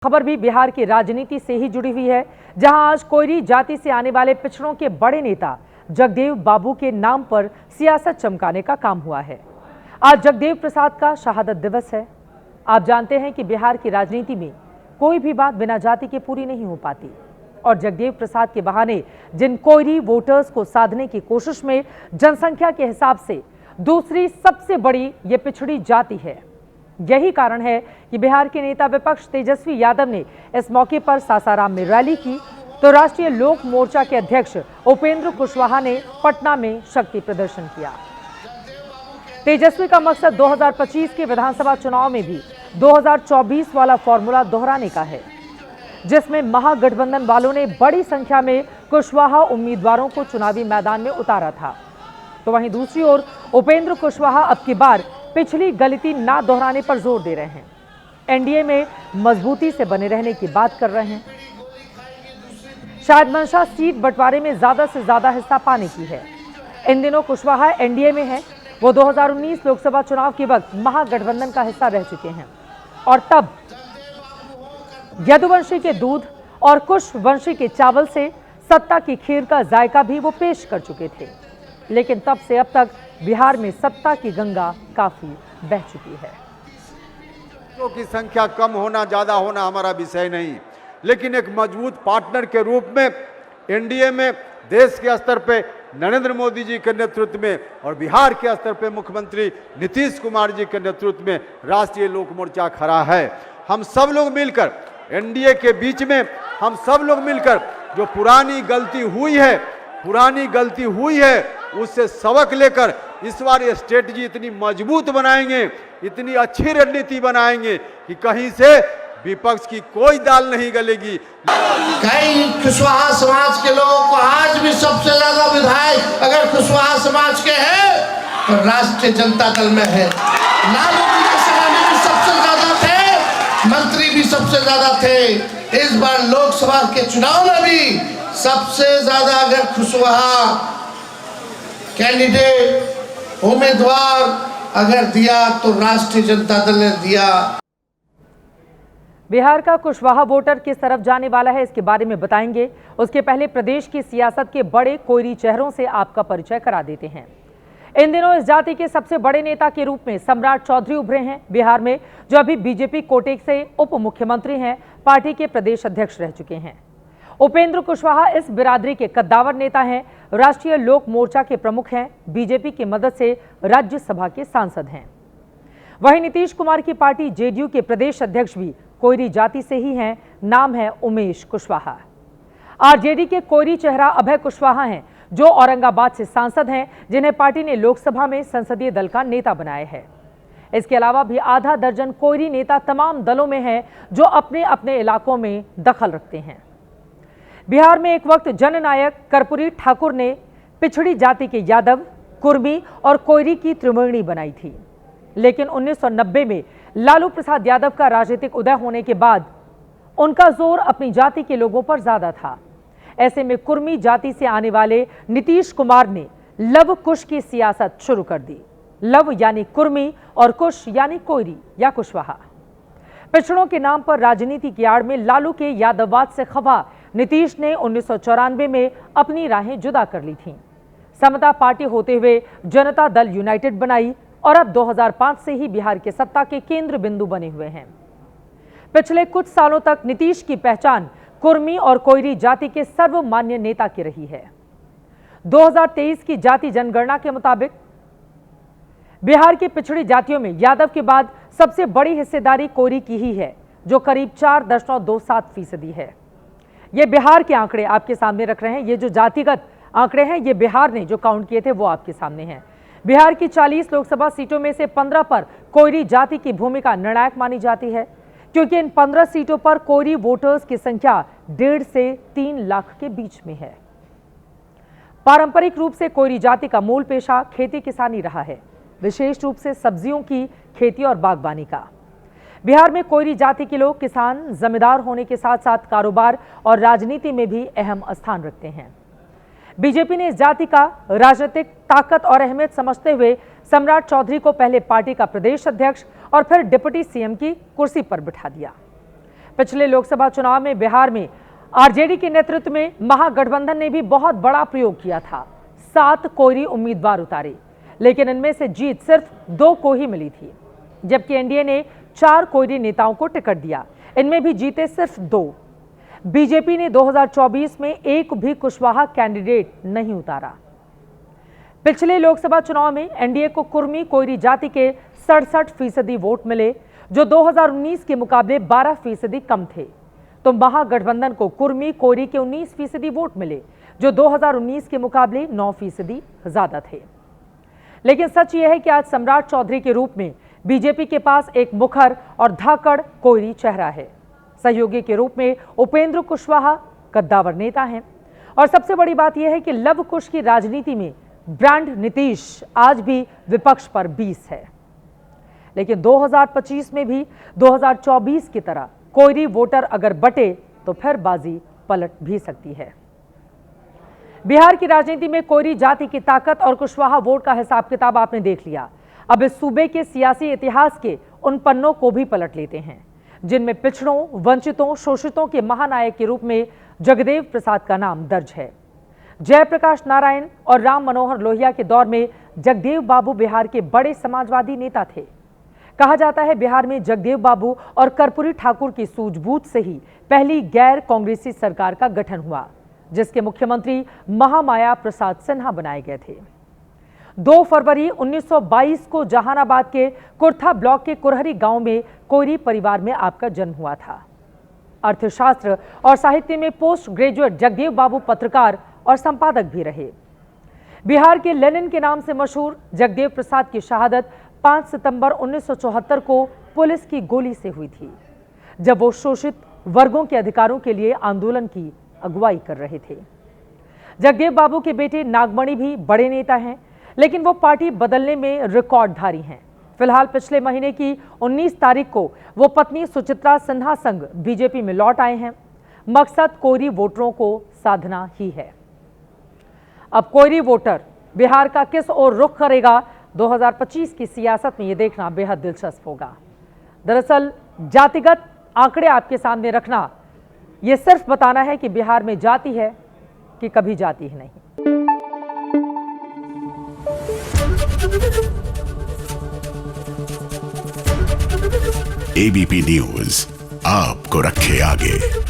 खबर भी बिहार की राजनीति से ही जुड़ी हुई है, जहां आज कोयरी जाति से आने वाले पिछड़ों के बड़े नेता जगदेव बाबू के नाम पर सियासत चमकाने का काम हुआ है। आज जगदेव प्रसाद का शहादत दिवस है। आप जानते हैं कि बिहार की राजनीति में कोई भी बात बिना जाति के पूरी नहीं हो पाती और जगदेव प्रसाद के बहाने जिन कोयरी वोटर्स को साधने की कोशिश में जनसंख्या के हिसाब से दूसरी सबसे बड़ी ये पिछड़ी जाति है। यही कारण है कि बिहार के नेता विपक्ष तेजस्वी यादव ने इस मौके पर सासाराम में रैली की तो राष्ट्रीय लोक मोर्चा के अध्यक्ष उपेंद्र कुशवाहा ने पटना में शक्ति प्रदर्शन किया। तेजस्वी का मकसद 2025 के विधानसभा चुनाव में भी 2024 वाला फॉर्मूला दोहराने का है, जिसमें महागठबंधन वालों ने बड़ी संख्या में कुशवाहा उम्मीदवारों को चुनावी मैदान में उतारा था। तो वहीं दूसरी ओर उपेंद्र कुशवाहा अब की बार पिछली गलती ना दोहराने पर जोर दे रहे हैं। एनडीए में मजबूती से बने रहने की बात कर रहे हैं। शायद मंशा सीट बंटवारे में ज्यादा से ज्यादा हिस्सा पाने की है। इन दिनों कुशवाहा एनडीए में है। वो 2019 लोकसभा चुनाव के वक्त महागठबंधन का हिस्सा रह चुके हैं और तब यदुवंशी के दूध और कुशवंशी के चावल से सत्ता की खीर का जायका भी वो पेश कर चुके थे। लेकिन तब से अब तक बिहार में सत्ता की गंगा काफी बह चुकी है। की संख्या कम होना ज्यादा होना हमारा विषय नहीं, लेकिन एक मजबूत पार्टनर के रूप में एनडीए में देश के स्तर पे नरेंद्र मोदी जी के नेतृत्व में और बिहार के स्तर पे मुख्यमंत्री नीतीश कुमार जी के नेतृत्व में राष्ट्रीय लोक मोर्चा खड़ा है। हम सब लोग मिलकर एनडीए के बीच में हम सब लोग मिलकर जो पुरानी गलती हुई है उससे सबक लेकर इस बार ये स्ट्रेटजी इतनी मजबूत बनाएंगे, इतनी अच्छी रणनीति बनाएंगे कि कहीं से विपक्ष की कोई दाल नहीं गलेगी। कई कुशवाहा समाज के लोगों को आज भी सबसे ज्यादा विधायक अगर कुशवाहा समाज के हैं तो राष्ट्रीय जनता दल में है। लालू जी के समय में भी सबसे ज्यादा थे, मंत्री भी सबसे ज्यादा थे। इस बार लोकसभा के चुनाव में भी सबसे ज्यादा अगर कुशवाहा कैंडिडेट उम्मीदवार अगर दिया तो राष्ट्रीय जनता दल ने दिया। बिहार का कुशवाहा वोटर किस तरफ जाने वाला है, इसके बारे में बताएंगे। उसके पहले प्रदेश की सियासत के बड़े कोयरी चेहरों से आपका परिचय करा देते हैं। इन दिनों इस जाति के सबसे बड़े नेता के रूप में सम्राट चौधरी उभरे हैं बिहार में, जो अभी बीजेपी कोटे से उप मुख्यमंत्री हैं, पार्टी के प्रदेश अध्यक्ष रह चुके हैं। उपेंद्र कुशवाहा इस बिरादरी के कद्दावर नेता हैं, राष्ट्रीय लोक मोर्चा के प्रमुख हैं, बीजेपी की मदद से राज्यसभा के सांसद हैं। वहीं नीतीश कुमार की पार्टी जेडीयू के प्रदेश अध्यक्ष भी कोयरी जाति से ही हैं, नाम है उमेश कुशवाहा। आरजेडी के कोयरी चेहरा अभय कुशवाहा हैं, जो औरंगाबाद से सांसद हैं, जिन्हें पार्टी ने लोकसभा में संसदीय दल का नेता बनाया है। इसके अलावा भी आधा दर्जन कोयरी नेता तमाम दलों में हैं, जो अपने अपने इलाकों में दखल रखते हैं। बिहार में एक वक्त जननायक कर्पूरी ठाकुर ने पिछड़ी जाति के यादव, कुर्मी और कोयरी की त्रिवेणी बनाई थी, लेकिन 1990 में लालू प्रसाद यादव का राजनीतिक उदय होने के बाद उनका जोर अपनी जाति के लोगों पर ज्यादा था। ऐसे में कुर्मी जाति से आने वाले नीतीश कुमार ने लव कुश की सियासत शुरू कर दी। लव यानी कुर्मी और कुश यानी कोयरी या कुशवाहा। पिछड़ों के नाम पर राजनीति की आड़ में लालू के यादववाद से खफा नीतीश ने 1994 में अपनी राहें जुदा कर ली थीं। समता पार्टी होते हुए जनता दल यूनाइटेड बनाई और अब 2005 से ही बिहार के सत्ता के केंद्र बिंदु बने हुए हैं। पिछले कुछ सालों तक नीतीश की पहचान कुर्मी और कोयरी जाति के सर्वमान्य नेता की रही है। 2023 की जाति जनगणना के मुताबिक बिहार की पिछड़ी जातियों में यादव के बाद सबसे बड़ी हिस्सेदारी कोयरी की ही है, जो करीब 4.27% है। ये बिहार के आंकड़े आपके सामने रख रहे हैं। ये जो जातिगत आंकड़े हैं, ये बिहार ने जो काउंट किए थे वो आपके सामने हैं। बिहार की 40 लोकसभा सीटों में से 15 पर कोयरी जाति की भूमिका निर्णायक मानी जाती है, क्योंकि इन 15 सीटों पर कोयरी वोटर्स की संख्या 1.5 से 3 लाख के बीच में है। पारंपरिक रूप से कोयरी जाति का मूल पेशा खेती किसानी रहा है, विशेष रूप से सब्जियों की खेती और बागबानी का। बिहार में कोयरी जाति के लोग किसान, जमींदार होने के साथ साथ कारोबार और राजनीति में भी अहम स्थान रखते हैं। बीजेपी ने इस जाति का राजनीतिक ताकत और अहमियत समझते हुए सम्राट चौधरी को पहले पार्टी का प्रदेश अध्यक्ष और फिर डिप्टी सीएम की कुर्सी पर बिठा दिया। पिछले लोकसभा चुनाव में बिहार में आरजेडी के नेतृत्व में महागठबंधन ने भी बहुत बड़ा प्रयोग किया था। 7 कोयरी उम्मीदवार उतारे, लेकिन इनमें से जीत सिर्फ 2 को ही मिली थी, जबकि एनडीए ने 4 कोयरी नेताओं को टिकट दिया। इनमें भी जीते सिर्फ 2। बीजेपी ने 2024 में एक भी कुशवाहा कैंडिडेट नहीं उतारा। पिछले लोकसभा चुनाव में एनडीए को कुर्मी कोयरी जाति के 67% वोट मिले, जो 2019 के मुकाबले 12% कम थे। तो महागठबंधन को कुर्मी कोयरी के 19% वोट मिले, जो 2019 के मुकाबले 9% ज्यादा थे। लेकिन सच यह है कि आज सम्राट चौधरी के रूप में बीजेपी के पास एक मुखर और धाकड़ कोयरी चेहरा है। सहयोगी के रूप में उपेंद्र कुशवाहा कद्दावर नेता हैं। और सबसे बड़ी बात यह है कि लव कुश की राजनीति में ब्रांड नीतीश आज भी विपक्ष पर 20 है। लेकिन 2025 में भी 2024 की तरह कोयरी वोटर अगर बटे तो फिर बाजी पलट भी सकती है। बिहार की राजनीति में कोयरी जाति की ताकत और कुशवाहा वोट का हिसाब किताब आपने देख लिया। अब इस सूबे के सियासी इतिहास के उन पन्नों को भी पलट लेते हैं जिनमें पिछड़ों, वंचितों, शोषितों के महानायक के रूप में जगदेव प्रसाद का नाम दर्ज है। जयप्रकाश नारायण और राम मनोहर लोहिया के दौर में जगदेव बाबू बिहार के बड़े समाजवादी नेता थे। कहा जाता है बिहार में जगदेव बाबू और कर्पूरी ठाकुर की सूझबूझ से ही पहली गैर कांग्रेसी सरकार का गठन हुआ, जिसके मुख्यमंत्री महामाया प्रसाद सिन्हा बनाए गए थे। 2 फरवरी 1922 को जहानाबाद के कुर्था ब्लॉक के कुरहरी गांव में कोयरी परिवार में आपका जन्म हुआ था। अर्थशास्त्र और साहित्य में पोस्ट ग्रेजुएट जगदेव बाबू पत्रकार और संपादक भी रहे। बिहार के लेनिन के नाम से मशहूर जगदेव प्रसाद की शहादत 5 सितंबर 1974 को पुलिस की गोली से हुई थी, जब वो शोषित वर्गों के अधिकारों के लिए आंदोलन की अगुवाई कर रहे थे। जगदेव बाबू के बेटे नागमणि भी बड़े नेता हैं, लेकिन वो पार्टी बदलने में रिकॉर्डधारी हैं। फिलहाल पिछले महीने की 19 तारीख को वो पत्नी सुचित्रा सिन्हा संग बीजेपी में लौट आए हैं। मकसद कोयरी वोटरों को साधना ही है। अब कोयरी वोटर बिहार का किस ओर रुख करेगा 2025 की सियासत में, ये देखना बेहद दिलचस्प होगा। दरअसल जातिगत आंकड़े आपके सामने रखना ये सिर्फ बताना है कि बिहार में जाति है कि कभी जाति ही नहीं। एबीपी न्यूज आपको रखे आगे।